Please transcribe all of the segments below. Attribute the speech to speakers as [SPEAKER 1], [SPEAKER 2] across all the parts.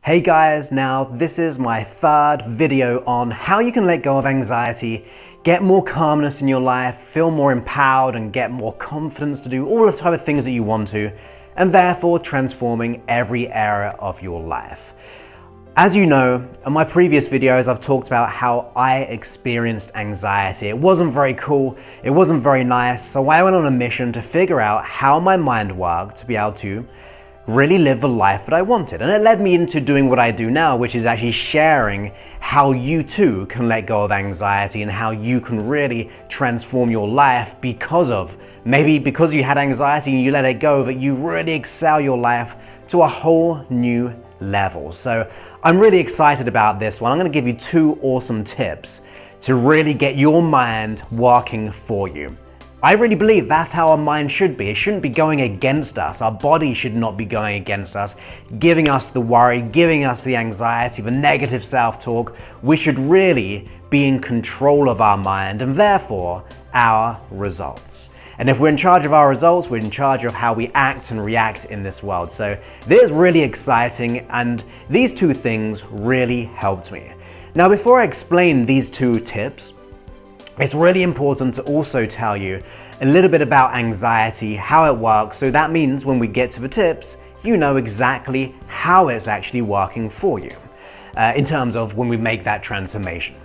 [SPEAKER 1] Hey guys, now this is my third video on how you can let go of anxiety, get more calmness in your life, feel more empowered and get more confidence to do all the type of things that you want to, and therefore transforming every area of your life. As you know, in my previous videos I've talked about how I experienced anxiety. It wasn't very cool, it wasn't very nice, so I went on a mission to figure out how my mind worked to be able to really live the life that I wanted. And it led me into doing what I do now, which is actually sharing how you too can let go of anxiety and how you can really transform your life because you had anxiety and you let it go, that you really excel your life to a whole new level. So I'm really excited about this one. I'm going to give you two awesome tips to really get your mind working for you. I really believe that's how our mind should be. It shouldn't be going against us. Our body should not be going against us, giving us the worry, giving us the anxiety, the negative self-talk. We should really be in control of our mind and therefore our results. And if we're in charge of our results, we're in charge of how we act and react in this world. So this is really exciting, and these two things really helped me. Now, before I explain these two tips, it's really important to also tell you a little bit about anxiety, how it works, so that means when we get to the tips, you know exactly how it's actually working for you in terms of when we make that transformation.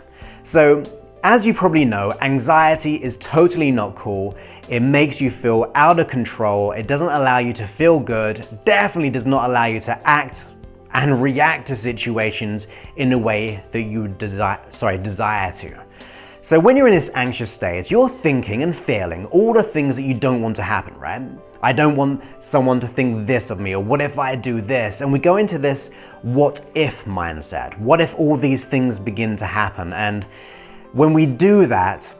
[SPEAKER 1] So, as you probably know, anxiety is totally not cool. It makes you feel out of control. It doesn't allow you to feel good, definitely does not allow you to act and react to situations in a way that you desire to. So when you're in this anxious state, you're thinking and feeling all the things that you don't want to happen, right? I don't want someone to think this of me, or what if I do this? And we go into this what if mindset. What if all these things begin to happen? And when we do that,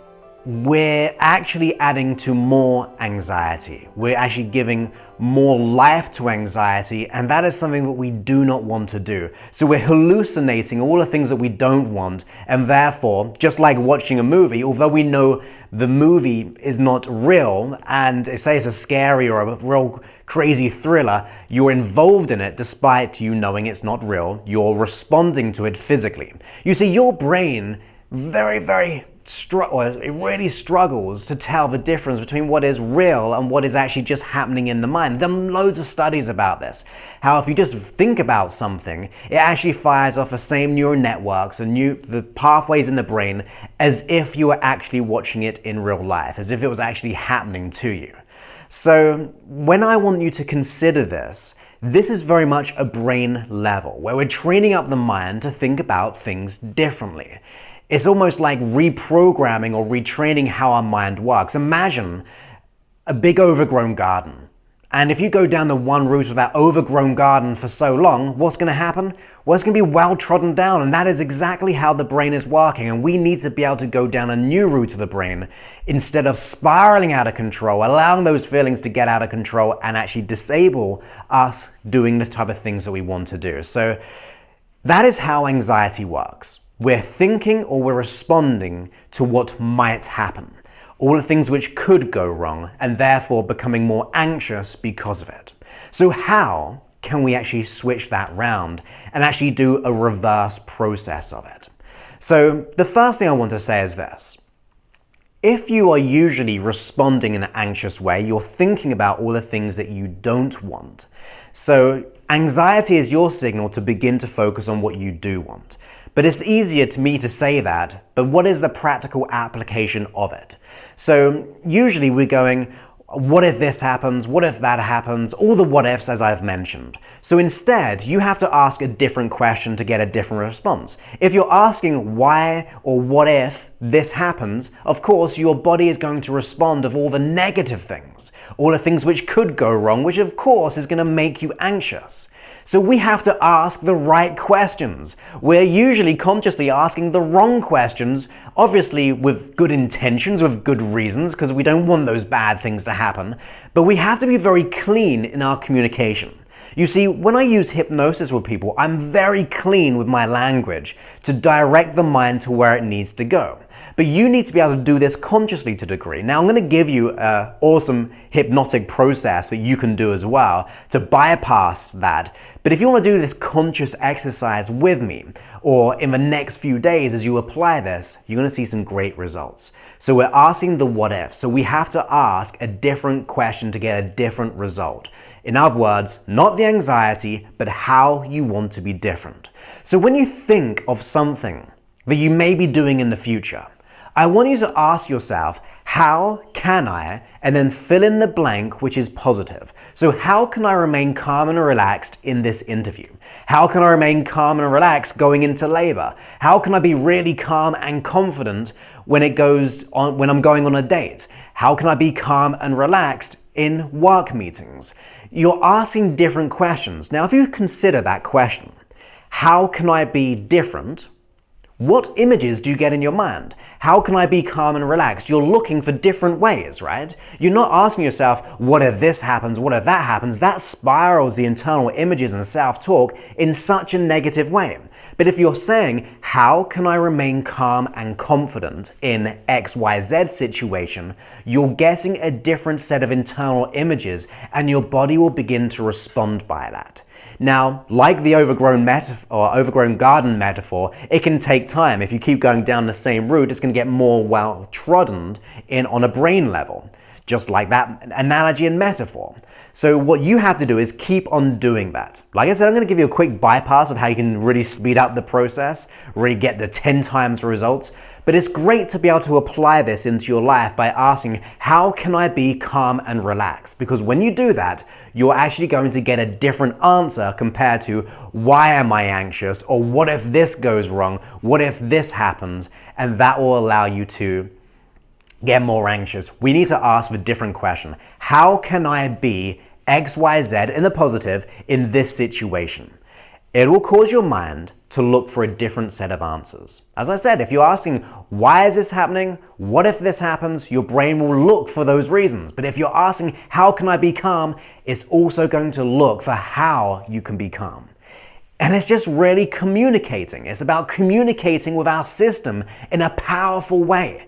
[SPEAKER 1] we're actually adding to more anxiety. We're actually giving more life to anxiety, and that is something that we do not want to do. So we're hallucinating all the things that we don't want, and therefore, just like watching a movie, although we know the movie is not real, and say it's a scary or a real crazy thriller, you're involved in it despite you knowing it's not real. You're responding to it physically. You see, your brain it really struggles to tell the difference between what is real and what is actually just happening in the mind. There are loads of studies about this. How if you just think about something, it actually fires off the same neural networks and the pathways in the brain as if you were actually watching it in real life, as if it was actually happening to you. So when I want you to consider this is very much a brain level, where we're training up the mind to think about things differently. It's almost like reprogramming or retraining how our mind works. Imagine a big overgrown garden. And if you go down the one route of that overgrown garden for so long, what's going to happen? Well, it's going to be well trodden down, and that is exactly how the brain is working. And we need to be able to go down a new route of the brain instead of spiraling out of control, allowing those feelings to get out of control and actually disable us doing the type of things that we want to do. So that is how anxiety works. We're thinking or we're responding to what might happen, all the things which could go wrong, and therefore becoming more anxious because of it. So how can we actually switch that round and actually do a reverse process of it? So the first thing I want to say is this. If you are usually responding in an anxious way, you're thinking about all the things that you don't want. So anxiety is your signal to begin to focus on what you do want. But it's easier to me to say that, but what is the practical application of it? So usually we're going, what if this happens? What if that happens? All the what ifs, as I've mentioned. So instead, you have to ask a different question to get a different response. If you're asking why or what if this happens, of course, your body is going to respond of all the negative things, all the things which could go wrong, which of course is going to make you anxious. So we have to ask the right questions. We're usually consciously asking the wrong questions, obviously with good intentions, with good reasons, because we don't want those bad things to happen. But we have to be very clean in our communication. You see, when I use hypnosis with people, I'm very clean with my language to direct the mind to where it needs to go. But you need to be able to do this consciously to a degree. Now, I'm going to give you an awesome hypnotic process that you can do as well to bypass that. But if you want to do this conscious exercise with me, or in the next few days as you apply this, you're going to see some great results. So we're asking the what if. So we have to ask a different question to get a different result. In other words, not the anxiety, but how you want to be different. So when you think of something that you may be doing in the future, I want you to ask yourself, how can I, and then fill in the blank which is positive. So how can I remain calm and relaxed in this interview? How can I remain calm and relaxed going into labor? How can I be really calm and confident when I'm going on a date? How can I be calm and relaxed in work meetings? You're asking different questions. Now, if you consider that question, how can I be different? What images do you get in your mind? How can I be calm and relaxed? You're looking for different ways, right? You're not asking yourself, what if this happens? What if that happens? That spirals the internal images and self-talk in such a negative way. But if you're saying, how can I remain calm and confident in XYZ situation, you're getting a different set of internal images and your body will begin to respond by that. Now, like the overgrown garden metaphor, it can take time. If you keep going down the same route, it's going to get more well-trodden on a brain level, just like that analogy and metaphor. So what you have to do is keep on doing that. Like I said, I'm going to give you a quick bypass of how you can really speed up the process, really get the 10 times results. But it's great to be able to apply this into your life by asking, how can I be calm and relaxed? Because when you do that, you're actually going to get a different answer compared to, why am I anxious? Or what if this goes wrong? What if this happens? And that will allow you to get more anxious. We need to ask the different question. How can I be XYZ in the positive in this situation? It will cause your mind to look for a different set of answers. As I said, if you're asking, why is this happening? What if this happens? Your brain will look for those reasons. But if you're asking, how can I be calm? It's also going to look for how you can be calm. And it's just really communicating. It's about communicating with our system in a powerful way.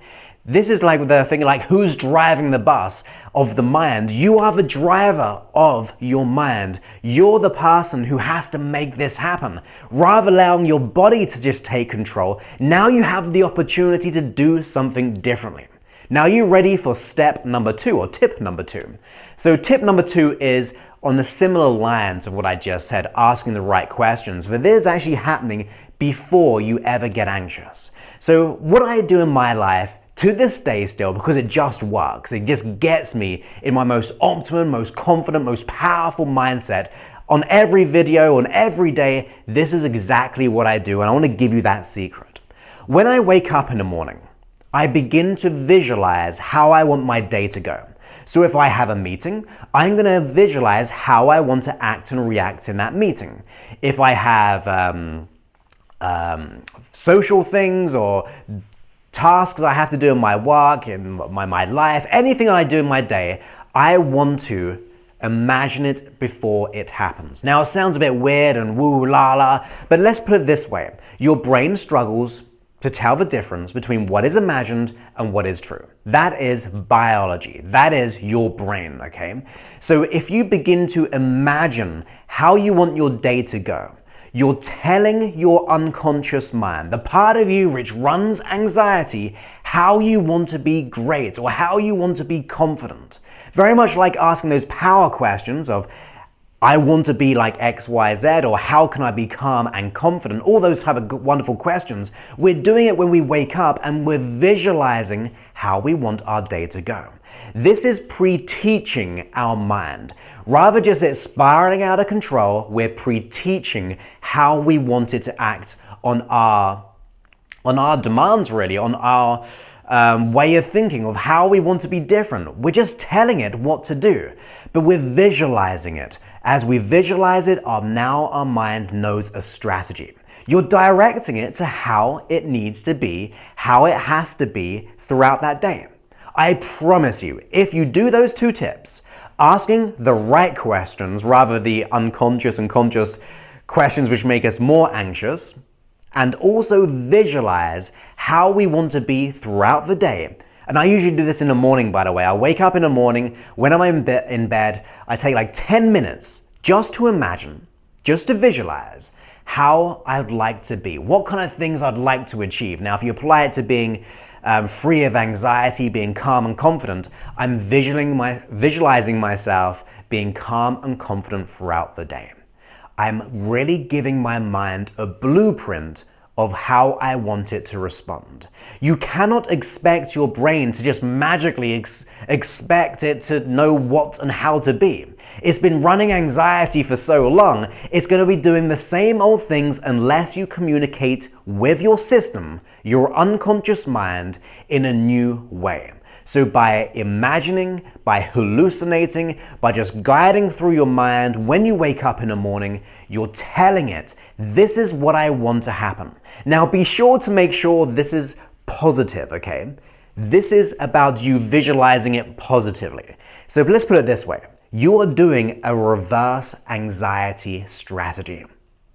[SPEAKER 1] This is like the thing, like who's driving the bus of the mind? You are the driver of your mind. You're the person who has to make this happen. Rather than allowing your body to just take control, now you have the opportunity to do something differently. Now, are you ready for step number 2 or tip number 2? So tip number 2 is on the similar lines of what I just said, asking the right questions, but this is actually happening before you ever get anxious. So what I do in my life to this day still, because it just works, it just gets me in my most optimum, most confident, most powerful mindset. On every video, on every day, this is exactly what I do, and I want to give you that secret. When I wake up in the morning, I begin to visualize how I want my day to go. So if I have a meeting, I'm going to visualize how I want to act and react in that meeting. If I have social things or tasks I have to do in my work, in my life, anything that I do in my day, I want to imagine it before it happens. Now, it sounds a bit weird and woo la la, but let's put it this way. Your brain struggles to tell the difference between what is imagined and what is true. That is biology. That is your brain, okay? So if you begin to imagine how you want your day to go, you're telling your unconscious mind, the part of you which runs anxiety, how you want to be great or how you want to be confident. Very much like asking those power questions of, I want to be like X, Y, Z, or how can I be calm and confident? All those type of wonderful questions. We're doing it when we wake up and we're visualizing how we want our day to go. This is pre-teaching our mind. Rather just it spiraling out of control, we're pre-teaching how we want it to act on our demands, really, on our way of thinking of how we want to be different. We're just telling it what to do, but we're visualizing it. As we visualize it, now our mind knows a strategy. You're directing it to how it needs to be, how it has to be throughout that day. I promise you, if you do those 2 tips, Asking the right questions rather the unconscious and conscious questions which make us more anxious, and also visualize how we want to be throughout the day. And I usually do this in the morning, by the way. I wake up in the morning, when I'm in bed, I take like 10 minutes just to imagine, just to visualize how I'd like to be, what kind of things I'd like to achieve. Now, if you apply it to being free of anxiety, being calm and confident, I'm visualizing myself being calm and confident throughout the day. I'm really giving my mind a blueprint of how I want it to respond. You cannot expect your brain to just magically expect it to know what and how to be. It's been running anxiety for so long, it's going to be doing the same old things unless you communicate with your system, your unconscious mind, in a new way. So by imagining, by hallucinating, by just guiding through your mind when you wake up in the morning, you're telling it, this is what I want to happen. Now be sure to make sure this is positive, okay? This is about you visualizing it positively. So let's put it this way. You are doing a reverse anxiety strategy.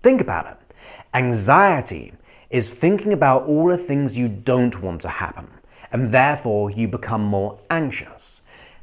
[SPEAKER 1] Think about it. Anxiety is thinking about all the things you don't want to happen, and therefore you become more anxious.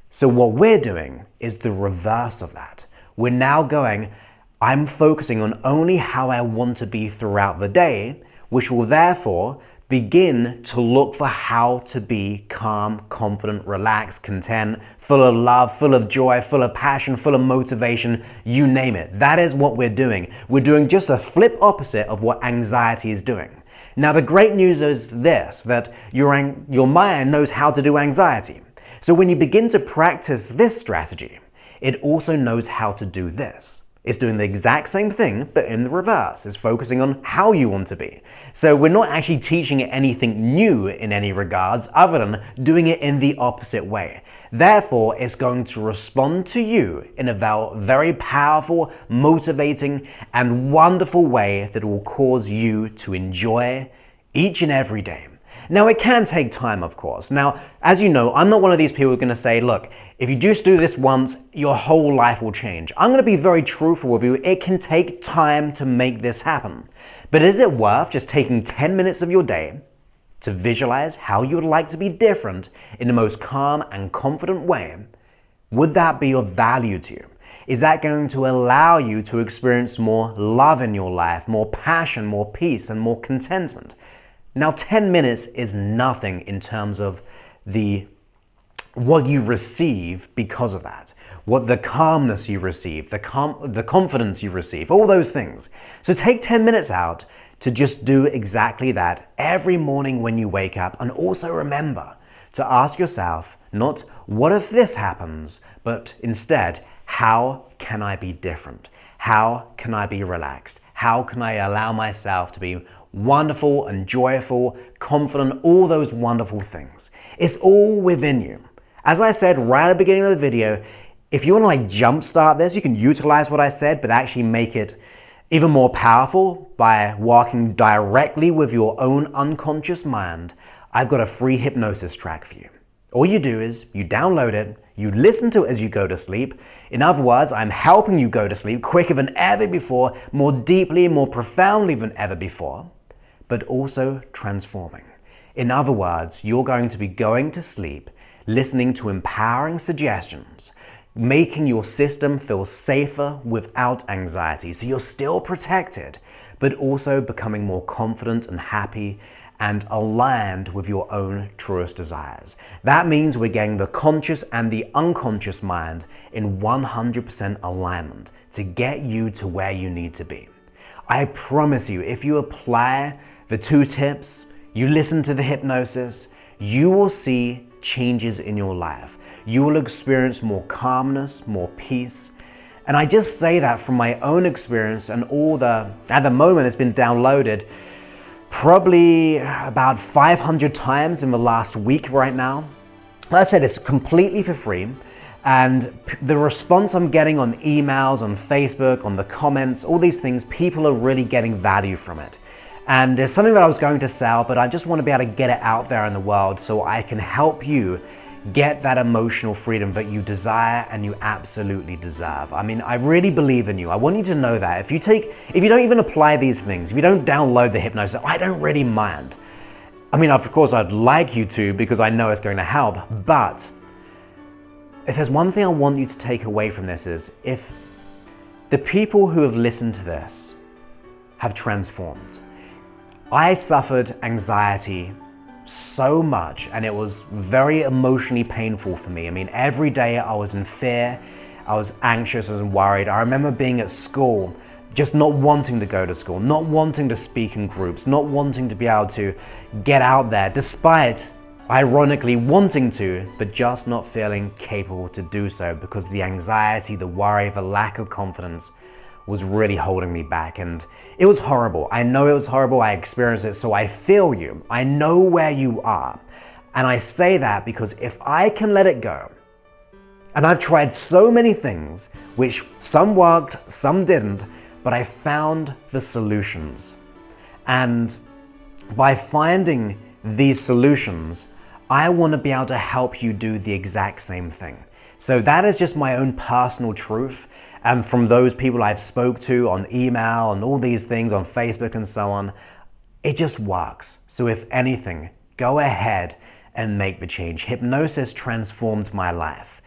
[SPEAKER 1] So what we're doing is the reverse of that. We're now going, I'm focusing on only how I want to be throughout the day, which will therefore begin to look for how to be calm, confident, relaxed, content, full of love, full of joy, full of passion, full of motivation, you name it. That is what we're doing. We're doing just a flip opposite of what anxiety is doing. Now, the great news is this, that your mind knows how to do anxiety. So when you begin to practice this strategy, it also knows how to do this. It's doing the exact same thing, but in the reverse. It's focusing on how you want to be. So we're not actually teaching it anything new in any regards, other than doing it in the opposite way. Therefore, it's going to respond to you in a very powerful, motivating, and wonderful way that will cause you to enjoy each and every day. Now, it can take time, of course. Now, as you know, I'm not one of these people who are going to say, look, if you just do this once, your whole life will change. I'm going to be very truthful with you. It can take time to make this happen. But is it worth just taking 10 minutes of your day to visualize how you would like to be different in the most calm and confident way? Would that be of value to you? Is that going to allow you to experience more love in your life, more passion, more peace, and more contentment? Now, 10 minutes is nothing in terms of what you receive because of that, what the calmness you receive, the confidence you receive, all those things. So take 10 minutes out to just do exactly that every morning when you wake up, and also remember to ask yourself, not what if this happens, but instead, how can I be different? How can I be relaxed? How can I allow myself to be wonderful and joyful, confident, all those wonderful things? It's all within you. As I said right at the beginning of the video, if you want to jumpstart this, you can utilize what I said, but actually make it even more powerful by working directly with your own unconscious mind. I've got a free hypnosis track for you. All you do is you download it, you listen to it as you go to sleep. In other words, I'm helping you go to sleep quicker than ever before, more deeply, more profoundly than ever before, but also transforming. In other words, you're going to be going to sleep, listening to empowering suggestions, making your system feel safer without anxiety. So you're still protected, but also becoming more confident and happy and aligned with your own truest desires. That means we're getting the conscious and the unconscious mind in 100% alignment to get you to where you need to be. I promise you, if you apply the 2 tips, you listen to the hypnosis, you will see changes in your life. You will experience more calmness, more peace. And I just say that from my own experience and at the moment it's been downloaded probably about 500 times in the last week right now. Like I said, it's completely for free. And the response I'm getting on emails, on Facebook, on the comments, all these things, people are really getting value from it. And it's something that I was going to sell, but I just want to be able to get it out there in the world so I can help you get that emotional freedom that you desire and you absolutely deserve. I mean, I really believe in you. I want you to know that. If you don't even apply these things, if you don't download the Hypnosis, I don't really mind. I mean, of course, I'd like you to because I know it's going to help, but if there's one thing I want you to take away from this is if the people who have listened to this have transformed. I suffered anxiety so much and it was very emotionally painful for me. I mean, every day I was in fear, I was anxious, I was worried. I remember being at school, just not wanting to go to school, not wanting to speak in groups, not wanting to be able to get out there, despite ironically wanting to, but just not feeling capable to do so because the anxiety, the worry, the lack of confidence was really holding me back. And it was horrible. I know it was horrible. I experienced it, so I feel you. I know where you are. And I say that because if I can let it go, and I've tried so many things, which some worked, some didn't, but I found the solutions. And by finding these solutions, I want to be able to help you do the exact same thing. So that is just my own personal truth. And from those people I've spoke to on email and all these things on Facebook and so on, it just works. So if anything, go ahead and make the change. Hypnosis transformed my life.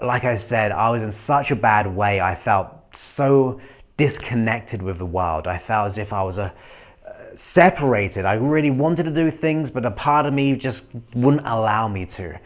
[SPEAKER 1] Like I said, I was in such a bad way. I felt so disconnected with the world. I felt as if I was separated. I really wanted to do things, but a part of me just wouldn't allow me to.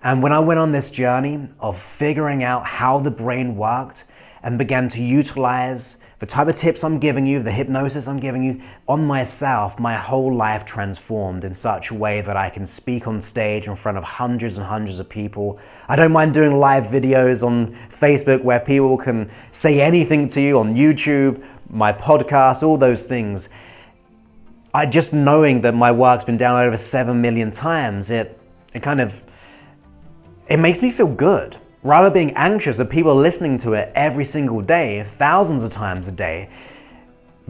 [SPEAKER 1] And when I went on this journey of figuring out how the brain worked and began to utilize the type of tips I'm giving you, the hypnosis I'm giving you on myself, my whole life transformed in such a way that I can speak on stage in front of hundreds and hundreds of people. I don't mind doing live videos on Facebook where people can say anything to you, on YouTube, my podcast, all those things. Just knowing that my work's been downloaded over 7 million times, it makes me feel good. Rather being anxious of people listening to it every single day, thousands of times a day,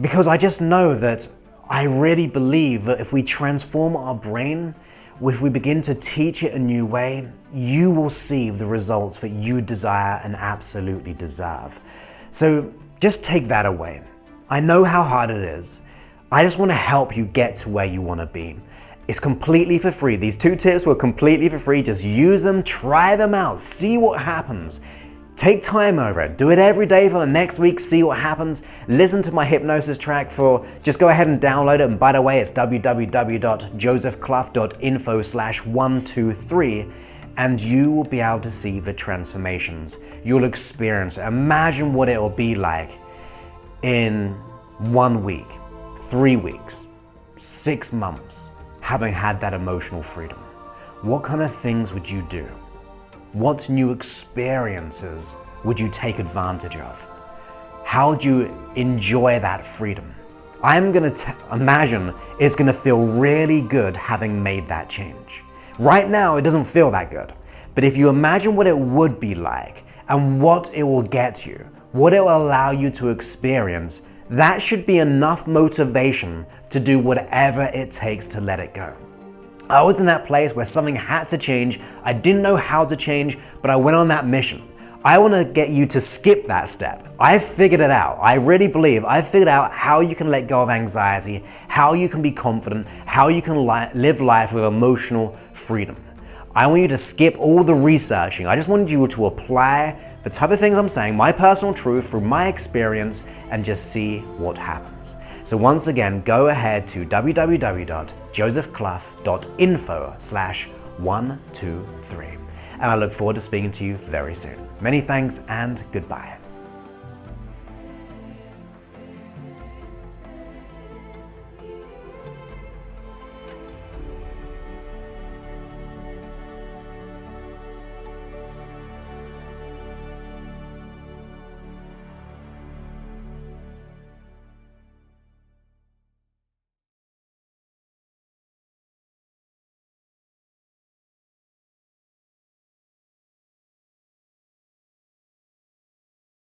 [SPEAKER 1] because I just know that I really believe that if we transform our brain, if we begin to teach it a new way, you will see the results that you desire and absolutely deserve. So just take that away. I know how hard it is. I just want to help you get to where you want to be. It's completely for free. These 2 tips were completely for free. Just use them, try them out, see what happens. Take time over it. Do it every day for the next week, see what happens. Listen to my hypnosis track just go ahead and download it. And by the way, it's www.josephclough.info/123 and you will be able to see the transformations. You'll experience it. Imagine what it will be like in 1 week, 3 weeks, 6 months, having had that emotional freedom. What kind of things would you do? What new experiences would you take advantage of? How would you enjoy that freedom? I'm going to imagine it's going to feel really good having made that change. Right now, it doesn't feel that good. But if you imagine what it would be like and what it will get you, what it will allow you to experience, that should be enough motivation to do whatever it takes to let it go. I was in that place where something had to change. I didn't know how to change, but I went on that mission. I want to get you to skip that step. I figured it out. I really believe I figured out how you can let go of anxiety, how you can be confident, how you can live life with emotional freedom. I want you to skip all the researching. I just wanted you to apply the type of things I'm saying, my personal truth through my experience, and just see what happens. So once again, go ahead to www.josephclough.info/123. And I look forward to speaking to you very soon. Many thanks and goodbye.